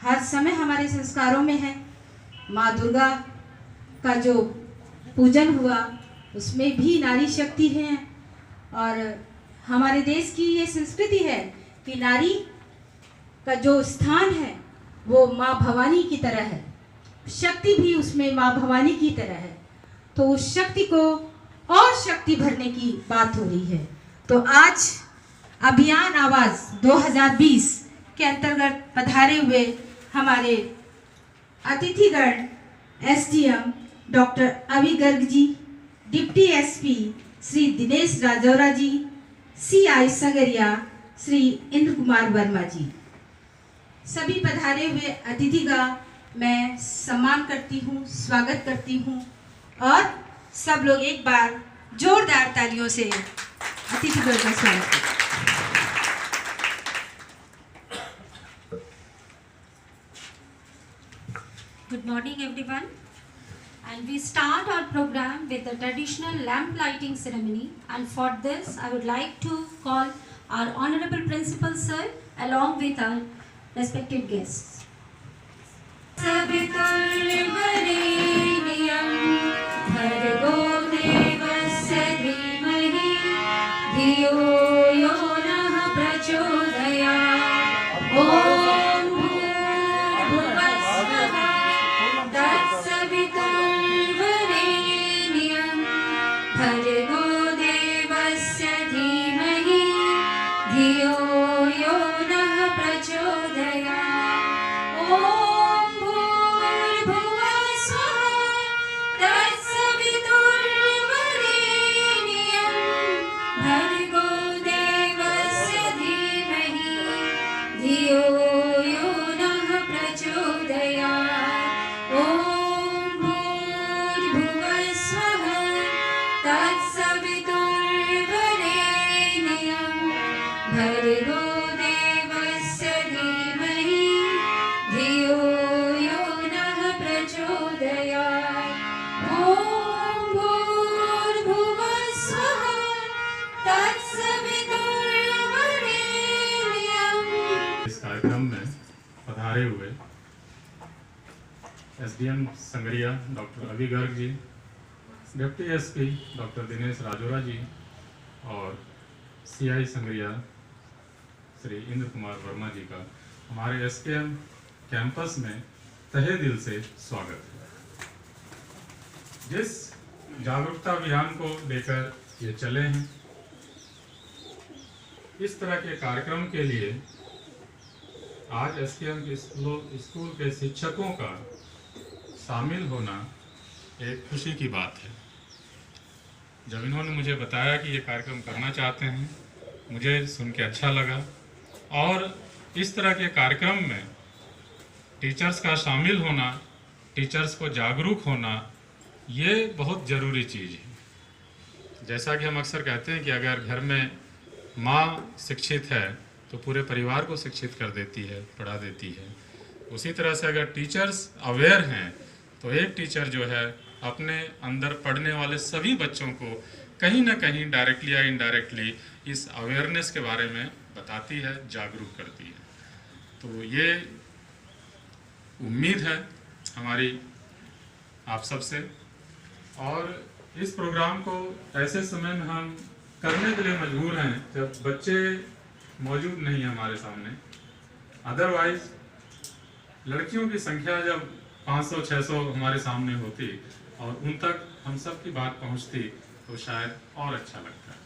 हर समय हमारे संस्कारों में है। माँ दुर्गा का जो पूजन हुआ उसमें भी नारी शक्ति है, और हमारे देश की ये संस्कृति है कि नारी का जो स्थान है वो माँ भवानी की तरह है, शक्ति भी उसमें माँ भवानी की तरह है। तो उस शक्ति को और शक्ति भरने की बात हो रही है। तो आज अभियान आवाज 2020 के अंतर्गत पधारे हुए हमारे अतिथिगण SDM doctor Abhi Garg ji, deputy SP Shri Dinesh Rajora जी, सीआई संगरिया श्री इंद्र कुमार वर्मा जी, सभी पधारे हुए अतिथि का मैं सम्मान करती हूँ, स्वागत करती हूँ, और सब लोग एक बार जोरदार तालियों से अतिथिगण का स्वागत करें। Good morning everyone, and we start our program with the traditional lamp lighting ceremony, and for this I would like to call our honorable principal sir along with our respected guests. पधारे हुए SDM Sangaria doctor Abhi Garg ji, deputy SP doctor Dinesh Rajora ji और CI Sangaria Shri Indra Kumar Verma ji का हमारे SKM campus में तहे दिल से स्वागत है। जिस जागरूकता अभियान को लेकर ये चले हैं, इस तरह के कार्यक्रम के लिए आज एसकेएम के स्कूल के शिक्षकों का शामिल होना एक खुशी की बात है। जब इन्होंने मुझे बताया कि ये कार्यक्रम करना चाहते हैं, मुझे सुन के अच्छा लगा, और इस तरह के कार्यक्रम में टीचर्स का शामिल होना, टीचर्स को जागरूक होना, ये बहुत ज़रूरी चीज़ है। जैसा कि हम अक्सर कहते हैं कि अगर घर में माँ शिक्षित है तो पूरे परिवार को शिक्षित कर देती है, पढ़ा देती है। उसी तरह से अगर टीचर्स अवेयर हैं तो एक टीचर जो है अपने अंदर पढ़ने वाले सभी बच्चों को कहीं ना कहीं डायरेक्टली या इनडायरेक्टली इस अवेयरनेस के बारे में बताती है, जागरूक करती है। तो ये उम्मीद है हमारी आप सबसे, और इस प्रोग्राम को ऐसे समय में हम करने के लिए मजबूर हैं जब बच्चे मौजूद नहीं है हमारे सामने। अदरवाइज लड़कियों की संख्या जब 500-600 हमारे सामने होती और उन तक हम सब की बात पहुंचती तो शायद और अच्छा लगता है।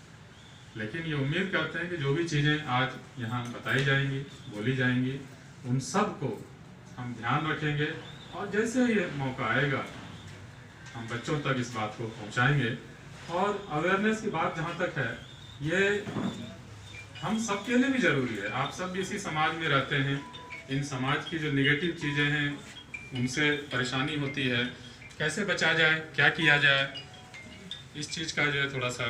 लेकिन ये उम्मीद करते हैं कि जो भी चीज़ें आज यहाँ बताई जाएंगी, बोली जाएंगी, उन सब को हम ध्यान रखेंगे, और जैसे ये मौका आएगा हम बच्चों तक इस बात को पहुँचाएंगे। और अवेयरनेस की बात जहाँ तक है, ये हम सब के लिए भी ज़रूरी है। आप सब भी इसी समाज में रहते हैं, इन समाज की जो निगेटिव चीज़ें हैं उनसे परेशानी होती है, कैसे बचा जाए, क्या किया जाए, इस चीज़ का जो है थोड़ा सा।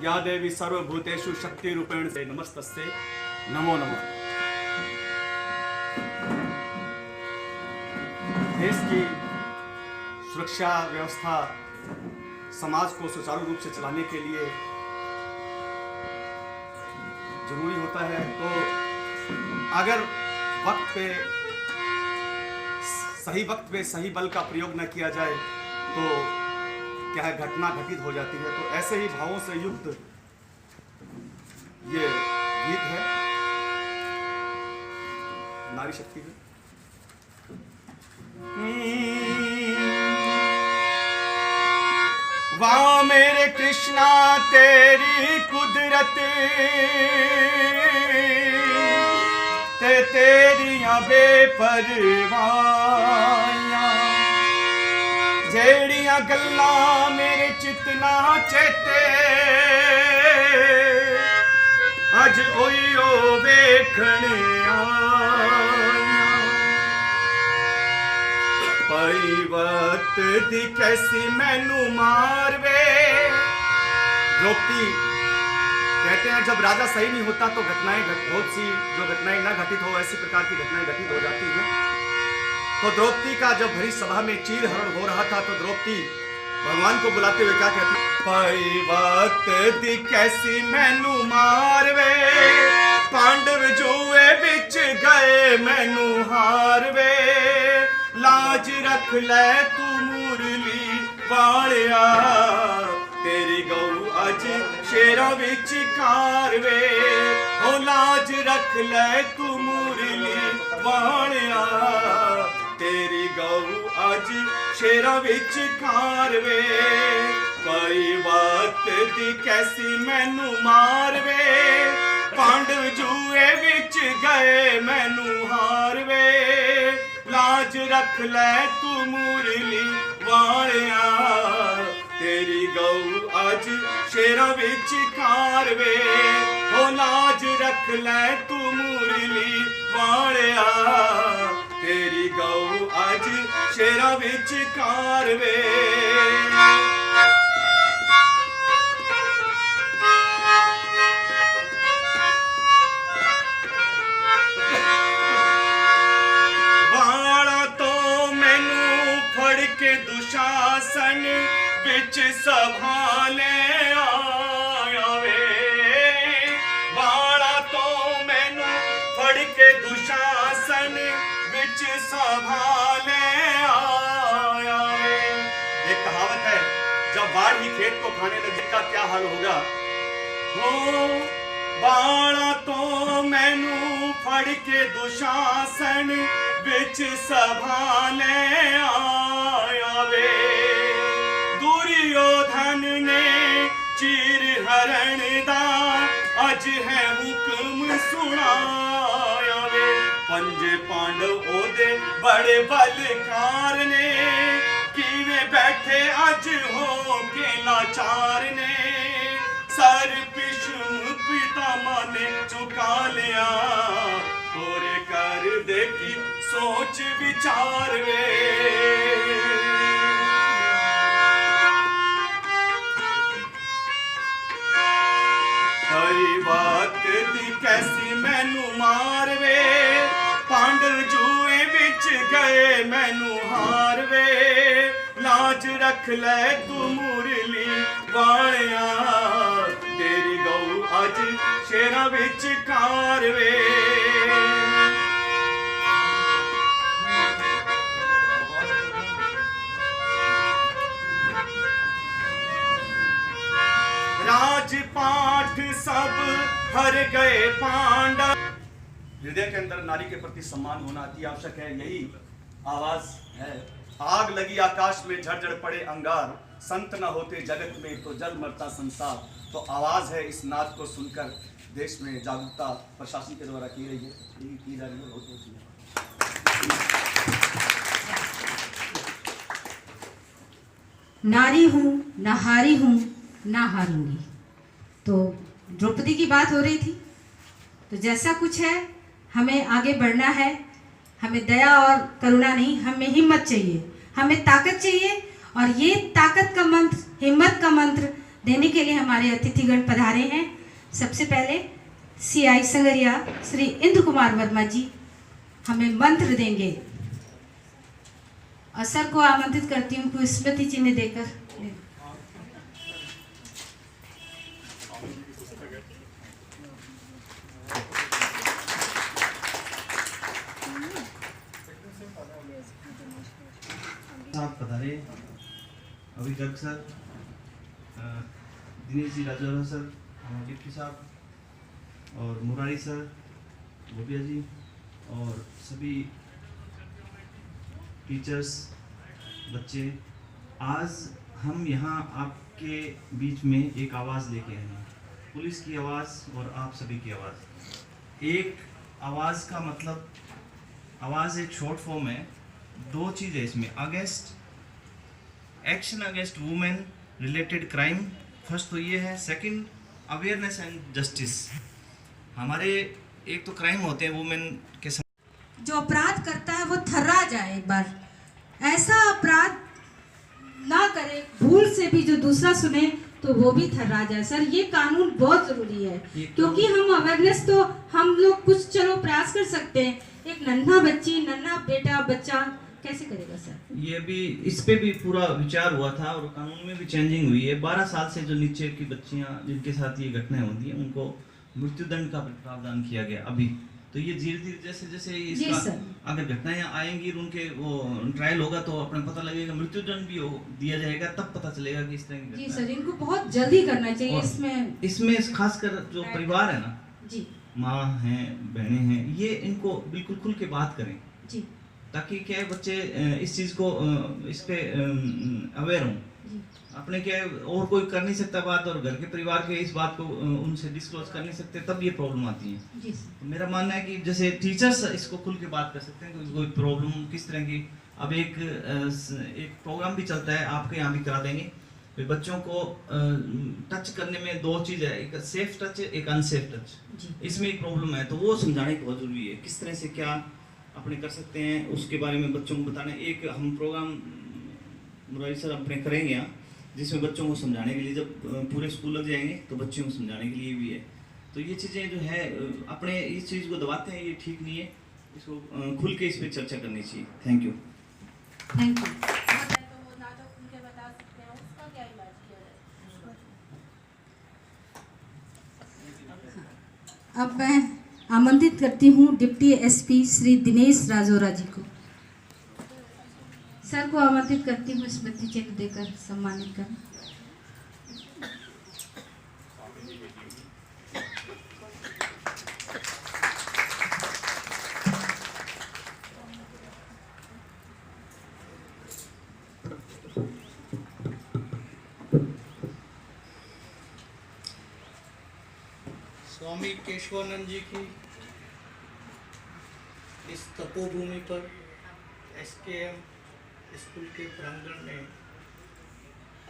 या देवी सर्वभूतेषु शक्ति रूपेण से नमस्तस्ते, नमो नमः। देश की सुरक्षा व्यवस्था, समाज को सुचारू रूप से चलाने के लिए जरूरी होता है। तो अगर सही वक्त पे सही बल का प्रयोग न किया जाए तो क्या है, घटना घटित हो जाती है। तो ऐसे ही भावों से युक्त ये गीत है नारी शक्ति में। वाह मेरे कृष्णा तेरी कुदरत ते तेरियां बेपरवाहियां, जेड़ियां गल्लां मेरे चितना चेते अज ओयो वेखण आइयां। पई वक्त दी कैसी मैनू मारवे। द्रौपदी कहते हैं जब राजा सही नहीं होता तो घटनाएं बहुत सी जो घटनाएं ना घटित हो ऐसी प्रकार की घटनाएं घटित हो जाती हैं। तो द्रौपदी का जब भरी सभा में चीर हरण हो रहा था तो द्रौपदी भगवान को बुलाते हुए क्या कहती, पई वक्त दी कैसी मैनू मारवे, पांडव जुए बिच गए मैनू हारवे, लाज रख ले तू मुरली वालिया, तेरी गऊ अज शेरां विच कारवे, ओ लाज रख ले तू मुरली वालिया, तेरी गऊ अज शेरां विच कारवे, कई वक्त दी कैसी मैनू मारवे, पांडव जुए विच गए मैनू हारवे, लाज रख ले तू मुरली वालिया, तेरी गऊ अज शेरां विच कारवे, ओ लाज रख ले तू मुरली वालिया, तेरी गऊ अज शेरां विच कारवे। बाणा तो मैनू फड़ के दुशासन बिच संभाले आया वे, बाणा तो मैनू फड़ के दुशासन बिच संभाले आया वे। एक कहावत है, जब बाढ़ ही खेत को खाने लगे का क्या हाल होगा। हो बाणा तो मैनू फड़ के दुशासन बिच संभाले आया वे, दुर्योधन ने चीर हरण दा अज है हुक्म सुनाया वे, पंजे पांडव ओदे बड़े बलकार ने, किवें बैठे अज हो के लाचार ने, सर पिछम पितामह ने झुका लिया, तोरे कर दे की सोच विचार वे। कई बात दी कैसी मैनू मारवे, पांडव जुए बिच गए मैनू हारवे, लाज रख ले तू मुरली वालिया, तेरी गऊ अज शेरां विच कारवे। राजपाट सब हर गए पांडव। हृदय के अंदर नारी के प्रति सम्मान होना अति आवश्यक है। यही आवाज है, आग लगी आकाश में झड़झड़ पड़े अंगार, संत न होते जगत में तो जल मरता संसार। तो आवाज है, इस नाद को सुनकर देश में जागरूकता प्रशासन के द्वारा की रही है, की जा रही है। बहुत बहुत नारी हूँ न हारी हूँ ना हारूंगी। तो द्रौपदी की बात हो रही थी, तो जैसा कुछ है हमें आगे बढ़ना है, हमें दया और करुणा नहीं, हमें हिम्मत चाहिए, हमें ताकत चाहिए। और ये ताकत का मंत्र, हिम्मत का मंत्र देने के लिए हमारे अतिथिगण पधारे हैं। सबसे पहले CI संगरिया श्री इंद्र कुमार वर्मा जी हमें मंत्र देंगे, और सर को आमंत्रित करती हूँ कि स्मृति चिन्ह देकर। हमारे अभी Garg sir, Dinesh ji Rajora sir, deputy साहब और मुरारी सर, गोपिया जी और सभी टीचर्स, बच्चे, आज हम यहाँ आपके बीच में एक आवाज़ लेके आए हैं, पुलिस की आवाज़ और आप सभी की आवाज़। एक आवाज़ का मतलब, आवाज़ एक शॉर्ट फॉर्म है, दो चीज़ है इसमें, action against women related crime, first तो ये है, सेकंड अवेयरनेस एंड जस्टिस। हमारे एक तो क्राइम होते हैं वुमेन के जो अपराध करता है वो थर्रा जाए, एक बार ऐसा अपराध ना करे, भूल से भी जो दूसरा सुने तो वो भी थर्रा जाए। सर ये कानून बहुत जरूरी है, क्योंकि हम अवेयरनेस तो हम लोग कुछ चलो प्रयास कर सकते हैं, एक नन्हा बच्ची, नन्हा बेटा, बच्चा कैसे करेगा सर? ये भी, इस पे भी पूरा विचार हुआ था और कानून में भी चेंजिंग हुई है। 12 साल से जो नीचे की बच्चियां जिनके साथ ये घटनाएं होती हैं उनको मृत्युदंड का प्रावधान किया गया अभी। तो ये धीरे धीरे जैसे जैसे इसका अगर घटनाएं आएंगी, उनके वो ट्रायल होगा तो अपने पता लगेगा, मृत्युदंड भी दिया जाएगा, तब पता चलेगा कि इस तरह की जी सर, इनको बहुत जल्दी करना चाहिए। इसमें खासकर जो परिवार है ना जी, माँ हैं, बहनें हैं, ये इनको बिल्कुल खुल के बात करें जी, ताकि क्या है बच्चे इस चीज़ को इस पे अवेयर हों। अपने क्या है और कोई कर नहीं सकता बात, और घर के परिवार के इस बात को उनसे डिस्क्लोज कर नहीं सकते, तब ये प्रॉब्लम आती है। जी तो मेरा मानना है कि जैसे टीचर्स इसको खुल के बात कर सकते हैं, कोई प्रॉब्लम किस तरह की। अब एक प्रोग्राम भी चलता है, आपके यहाँ भी करा देंगे, बच्चों को टच करने में दो चीज़ है, एक सेफ टच, एक अनसेफ टच। इसमें एक प्रॉब्लम है तो वो समझाने की बहुत जरूरी है, किस तरह से क्या अपने कर सकते हैं उसके बारे में बच्चों को बताना। एक हम प्रोग्राम मुरारी सर अपने करेंगे यहाँ, जिसमें बच्चों को समझाने के लिए, जब पूरे स्कूल लग जाएंगे तो बच्चों को समझाने के लिए भी है। तो ये चीज़ें जो है अपने इस चीज़ को दबाते हैं, ये ठीक नहीं है, इसको खुल के इस पर चर्चा करनी चाहिए। Thank you. Thank you. अब मैं आमंत्रित करती हूँ डिप्टी एसपी श्री दिनेश राजौरा जी को। सर को आमंत्रित करती हूँ स्मृति चिन्ह देकर सम्मानित कर। स्वामी केशवानंद जी की इस तपोभूमि पर एसकेएम स्कूल के प्रांगण में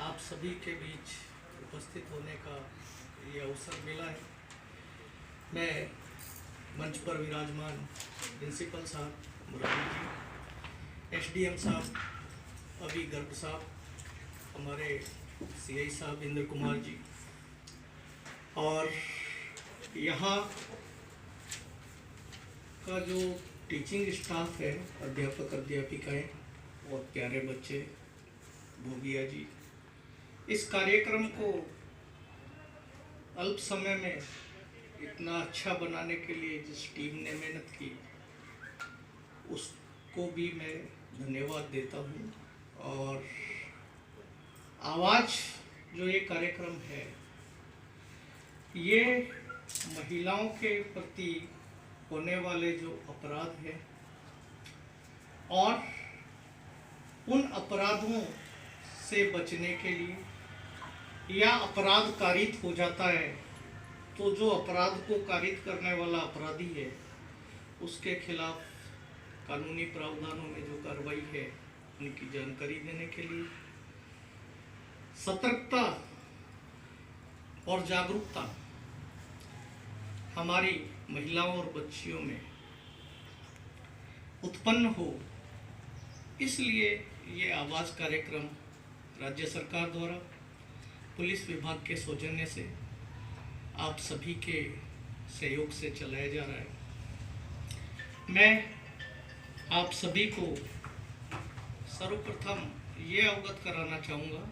आप सभी के बीच उपस्थित होने का ये अवसर मिला है। मैं मंच पर विराजमान प्रिंसिपल साहब मुरारी जी, एसडीएम साहब अभी गर्ग साहब, हमारे सीआई साहब इंद्र कुमार जी, और यहाँ का जो टीचिंग स्टाफ है, अध्यापक अध्यापिकाएं और प्यारे बच्चे, भोगिया जी, इस कार्यक्रम को अल्प समय में इतना अच्छा बनाने के लिए जिस टीम ने मेहनत की उसको भी मैं धन्यवाद देता हूँ। और आवाज़ जो ये कार्यक्रम है, ये महिलाओं के प्रति होने वाले जो अपराध हैं और उन अपराधों से बचने के लिए, या अपराध कारित हो जाता है तो जो अपराध को कारित करने वाला अपराधी है उसके खिलाफ कानूनी प्रावधानों में जो कार्रवाई है उनकी जानकारी देने के लिए, सतर्कता और जागरूकता हमारी महिलाओं और बच्चियों में उत्पन्न हो, इसलिए ये आवाज़ कार्यक्रम राज्य सरकार द्वारा पुलिस विभाग के सौजन्य से आप सभी के सहयोग से चलाया जा रहा है। मैं आप सभी को सर्वप्रथम ये अवगत कराना चाहूँगा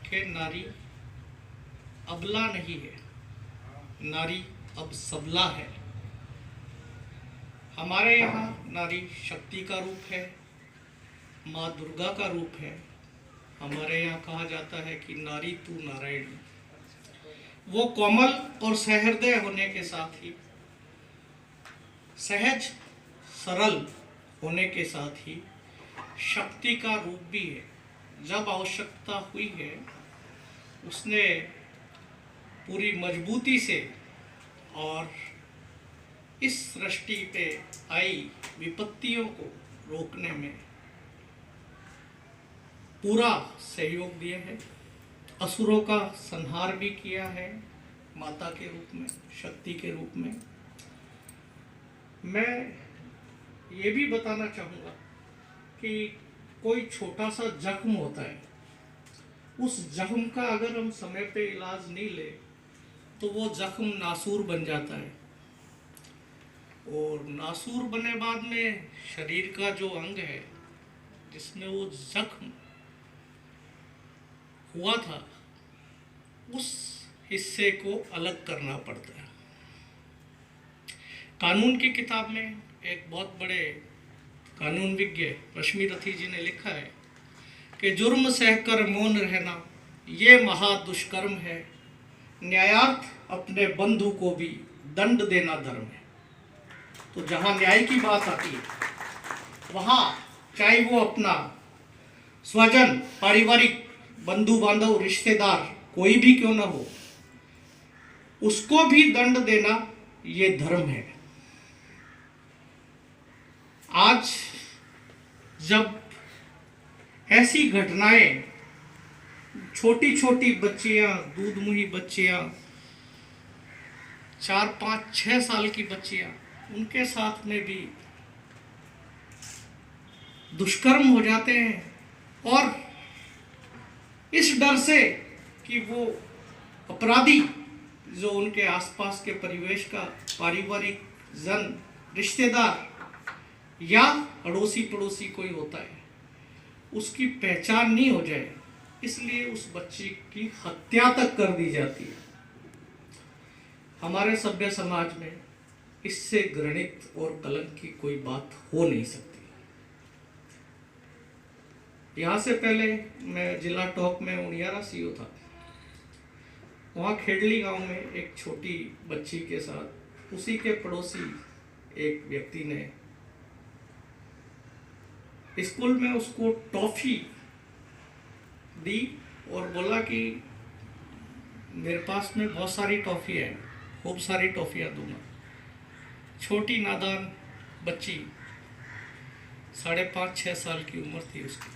कि नारी अबला नहीं है, नारी अब सबला है। हमारे यहाँ नारी शक्ति का रूप है, माँ दुर्गा का रूप है, हमारे यहाँ कहा जाता है कि नारी तू नारायणी, वो कोमल और सहृदय होने के साथ ही सहज सरल होने के साथ ही शक्ति का रूप भी है। जब आवश्यकता हुई है उसने पूरी मजबूती से और इस सृष्टि पे आई विपत्तियों को रोकने में पूरा सहयोग दिया है। असुरों का संहार भी किया है माता के रूप में, शक्ति के रूप में। मैं ये भी बताना चाहूँगा कि कोई छोटा सा जख्म होता है, उस जख्म का अगर हम समय पे इलाज नहीं ले तो वो जख्म नासूर बन जाता है, और नासूर बने बाद में शरीर का जो अंग है जिसमें वो जख्म हुआ था उस हिस्से को अलग करना पड़ता है। कानून की किताब में एक बहुत बड़े कानून विज्ञ रश्मि रथी जी ने लिखा है कि जुर्म सहकर मौन रहना ये महा दुष्कर्म है, न्यायार्थ अपने बंधु को भी दंड देना धर्म है। तो जहाँ न्याय की बात आती है वहाँ चाहे वो अपना स्वजन, पारिवारिक, बंधु बांधव, रिश्तेदार कोई भी क्यों ना हो, उसको भी दंड देना ये धर्म है। आज जब ऐसी घटनाएं, छोटी छोटी बच्चियां, दूधमुही बच्चियां, 4, 5, 6 साल की बच्चियां, उनके साथ में भी दुष्कर्म हो जाते हैं, और इस डर से कि वो अपराधी जो उनके आसपास के परिवेश का पारिवारिक जन, रिश्तेदार या अड़ोसी पड़ोसी कोई होता है, उसकी पहचान नहीं हो जाए, इसलिए उस बच्ची की हत्या तक कर दी जाती है। हमारे सभ्य समाज में इससे घृणित और कलंक की कोई बात हो नहीं सकती। यहाँ से पहले मैं जिला टॉप में उनियारा सीओ था। वहाँ खेड़ली गांव में एक छोटी बच्ची के साथ उसी के पड़ोसी एक व्यक्ति ने स्कूल में उसको टॉफी दी और बोला कि मेरे पास में बहुत सारी टॉफी है, खूब सारी टॉफियाँ दूंगा। छोटी नादान बच्ची, 5.5-6 साल की उम्र थी उसकी,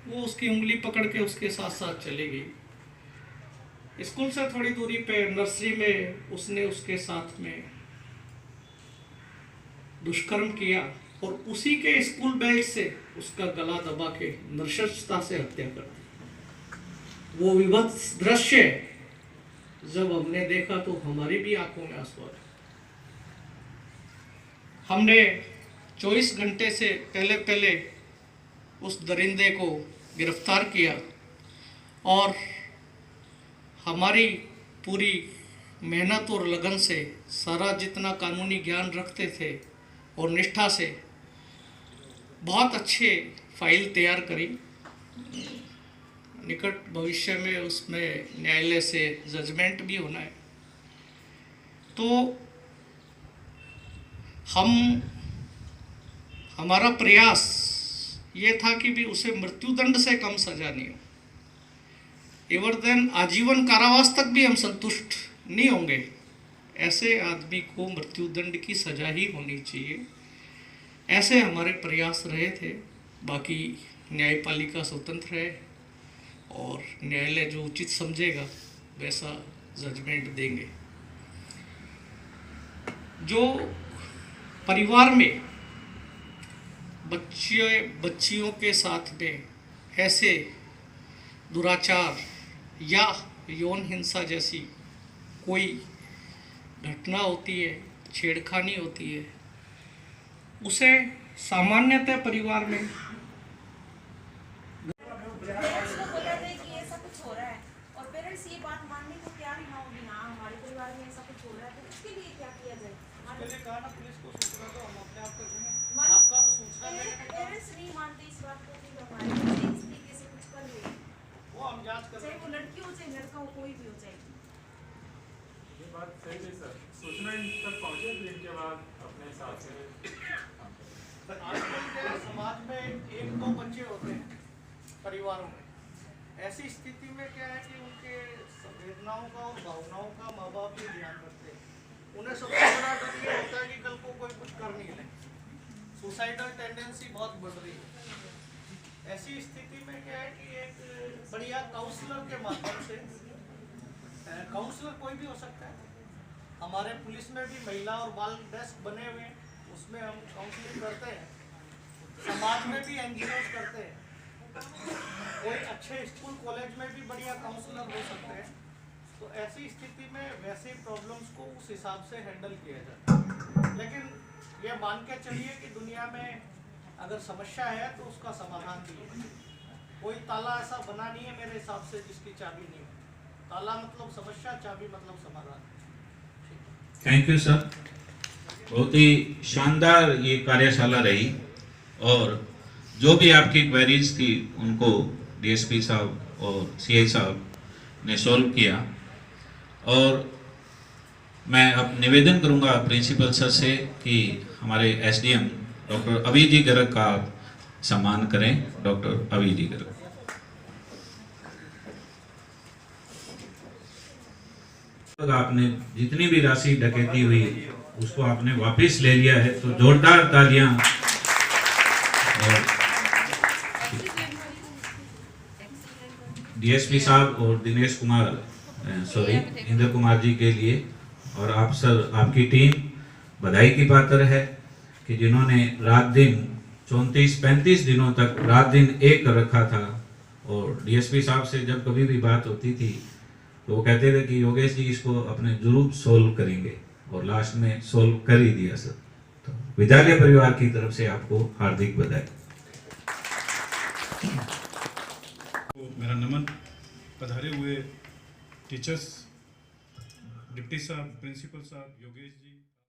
वो उसकी उंगली पकड़ के उसके साथ साथ चली गई। स्कूल से थोड़ी दूरी पे नर्सरी में उसने उसके साथ में दुष्कर्म किया और उसी के स्कूल बैग से उसका गला दबा के नृशंसता से हत्या कर दी। वो विभत्स दृश्य जब हमने देखा तो हमारी भी आंखों में आंसू आ गए। हमने 24 घंटे से पहले उस दरिंदे को गिरफ्तार किया और हमारी पूरी मेहनत और लगन से सारा जितना कानूनी ज्ञान रखते थे और निष्ठा से बहुत अच्छे फाइल तैयार करी। निकट भविष्य में उसमें न्यायालय से जजमेंट भी होना है। तो हमारा प्रयास ये था कि भी उसे मृत्युदंड से कम सजा नहीं हो, एवर देन आजीवन कारावास तक भी हम संतुष्ट नहीं होंगे। ऐसे आदमी को मृत्युदंड की सजा ही होनी चाहिए, ऐसे हमारे प्रयास रहे थे। बाकी न्यायपालिका स्वतंत्र है और न्यायालय जो उचित समझेगा वैसा जजमेंट देंगे। जो परिवार में बच्चियों के साथ में ऐसे दुराचार या यौन हिंसा जैसी कोई घटना होती है, छेड़खानी होती है, उसे सामान्यतः परिवार में पेरेंट्स को बोला जाए कि ऐसा कुछ हो रहा है और पेरेंट्स ये बात मानने को तैयार ना हो कि हाँ हमारे परिवार में ऐसा कुछ हो रहा है, तो उसके लिए क्या किया जाए? पेरेंट्स नहीं मानते इस बात को कि हमारे बच्चे इस तरीके से कुछ कर रहे हैं। का हो, कोई भी हो जाएगी। ये बात सही है सर, सूचना इन तक पहुँचे तो इनके बाद अपने हिसाब से आजकल के समाज में एक दो बच्चे होते हैं परिवारों में, ऐसी स्थिति में क्या है कि उनके संवेदनाओं का और भावनाओं का माँ बाप भी ध्यान रखते हैं। उन्हें सबसे बड़ा डर ये होता है कि कल को कोई कुछ कर नहीं ले, सुसाइडल टेंडेंसी बहुत बढ़ रही है। ऐसी स्थिति में क्या है कि एक बढ़िया काउंसलर के माध्यम से, काउंसलर कोई भी हो सकता है, हमारे पुलिस में भी महिला और बाल डेस्क बने हुए हैं, उसमें हम काउंसलिंग करते हैं, समाज में भी एनजीओ करते हैं, कोई अच्छे स्कूल कॉलेज में भी बढ़िया काउंसलर हो सकते हैं। तो ऐसी स्थिति में वैसे प्रॉब्लम्स को उस हिसाब से हैंडल किया जाता है। लेकिन ये मान के चलिए कि दुनिया में अगर समस्या है तो उसका समाधान भी है। कोई ताला ऐसा बना नहीं है मेरे हिसाब से जिसकी चाबी नहीं है। ताला मतलब समस्या, चाबी मतलब समाधान। थैंक यू सर, बहुत ही शानदार ये कार्यशाला रही और जो भी आपकी क्वेरीज थी उनको डीएसपी साहब और सीआई साहब ने सॉल्व किया। और मैं अब निवेदन करूंगा प्रिंसिपल सर से कि हमारे एसडीएम डॉक्टर अभी जी गर्ग का आप सम्मान करें। डॉक्टर अभी जी गर्ग। आपने जितनी भी राशि डकैती हुई उसको आपने वापस ले लिया है, तो जोरदार तालियां। और डीएसपी साहब और दिनेश कुमार इंद्र कुमार जी के लिए और आप सर, आपकी टीम बधाई की पात्र है कि जिन्होंने रात दिन 34-35 दिनों तक रात दिन एक रखा था। और डीएसपी साहब से जब कभी भी बात होती थी तो वो कहते थे कि योगेश जी इसको अपने जरूर सोल्व करेंगे, और लास्ट में सोल्व कर ही दिया सर। तो विद्यालय परिवार की तरफ से आपको हार्दिक बधाई। मेरा नमन। पधारे हुए टीचर्स, डिप्टी साहब, प्रिंसिपल साहब, योगेश जी।